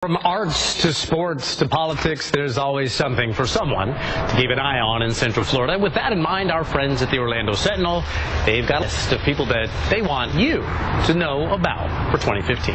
From arts to sports to politics, there's always something for someone to keep an eye on in Central Florida. With that in mind, our friends at the Orlando Sentinel, they've got a list of people that they want you to know about for 2015.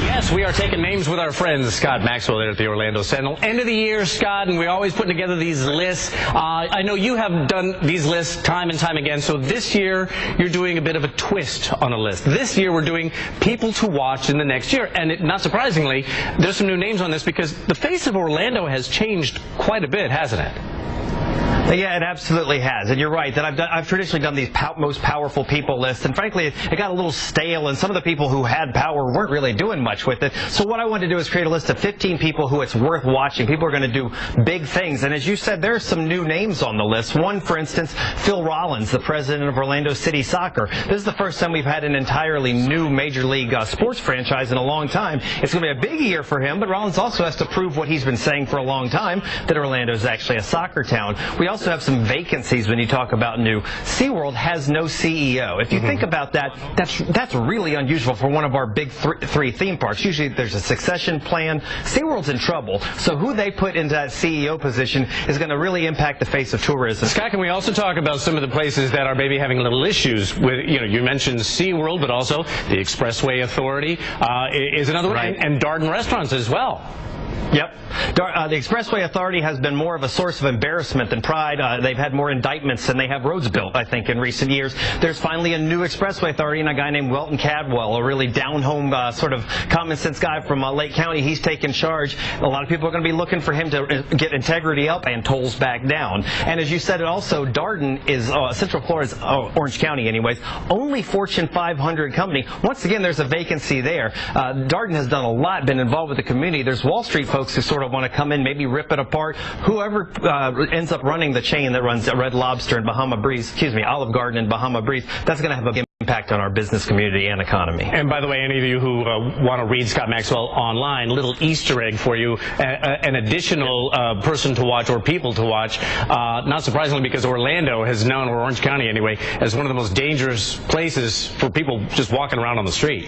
Yes, we are taking names with our friends, Scott Maxwell there at the Orlando Sentinel. End of the year, Scott, and we're always putting together these lists. I know you have done these lists time and time again, so this year you're doing a bit of a twist on a list. This year we're doing people to watch in the next year, and not surprisingly, there's some new names on this because the face of Orlando has changed quite a bit, hasn't it? Yeah, it absolutely has, and you're right that I've traditionally done these most powerful people lists, and frankly, it got a little stale, and some of the people who had power weren't really doing much with it. So what I wanted to do is create a list of 15 people who it's worth watching. People are going to do big things, and as you said, there are some new names on the list. One, for instance, Phil Rollins, the president of Orlando City Soccer. This is the first time we've had an entirely new Major League sports franchise in a long time. It's going to be a big year for him, but Rollins also has to prove what he's been saying for a long time, that Orlando is actually a soccer town. We also have some vacancies when you talk about new. SeaWorld has no CEO. If you think about that, that's really unusual for one of our big three theme parks. Usually there's a succession plan. SeaWorld's in trouble. So who they put into that CEO position is going to really impact the face of tourism. Scott, can we also talk about some of the places that are maybe having little issues with, you mentioned SeaWorld, but also the Expressway Authority is another one, and Darden Restaurants as well. Yep. The Expressway Authority has been more of a source of embarrassment than pride. They've had more indictments than they have roads built, I think, in recent years. There's finally a new Expressway Authority and a guy named Welton Cadwell, a really down-home sort of common-sense guy from Lake County. He's taken charge. A lot of people are going to be looking for him to get integrity up and tolls back down. And as you said, also, Darden is Central Florida's, Orange County anyways, only Fortune 500 company. Once again, there's a vacancy there. Darden has done a lot, been involved with the community. There's Wall Street folks who sort of want to come in, maybe rip it apart. Whoever ends up running the chain that runs Red Lobster and Olive Garden and Bahama Breeze, that's going to have a impact on our business community and economy. And by the way, any of you who want to read Scott Maxwell online, little Easter egg for you, an additional person to watch or people to watch, not surprisingly because Orlando has known, or Orange County anyway, as one of the most dangerous places for people just walking around on the street.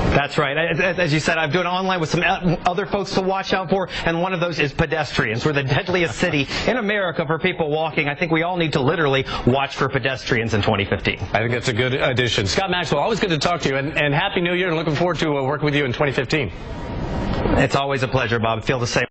That's right. As you said, I'm doing online with some other folks to watch out for, and one of those is pedestrians. We're the deadliest city in America for people walking. I think we all need to literally watch for pedestrians in 2015. I think that's a good addition. Scott Maxwell, always good to talk to you, and Happy New Year, and looking forward to working with you in 2015. It's always a pleasure, Bob. I feel the same.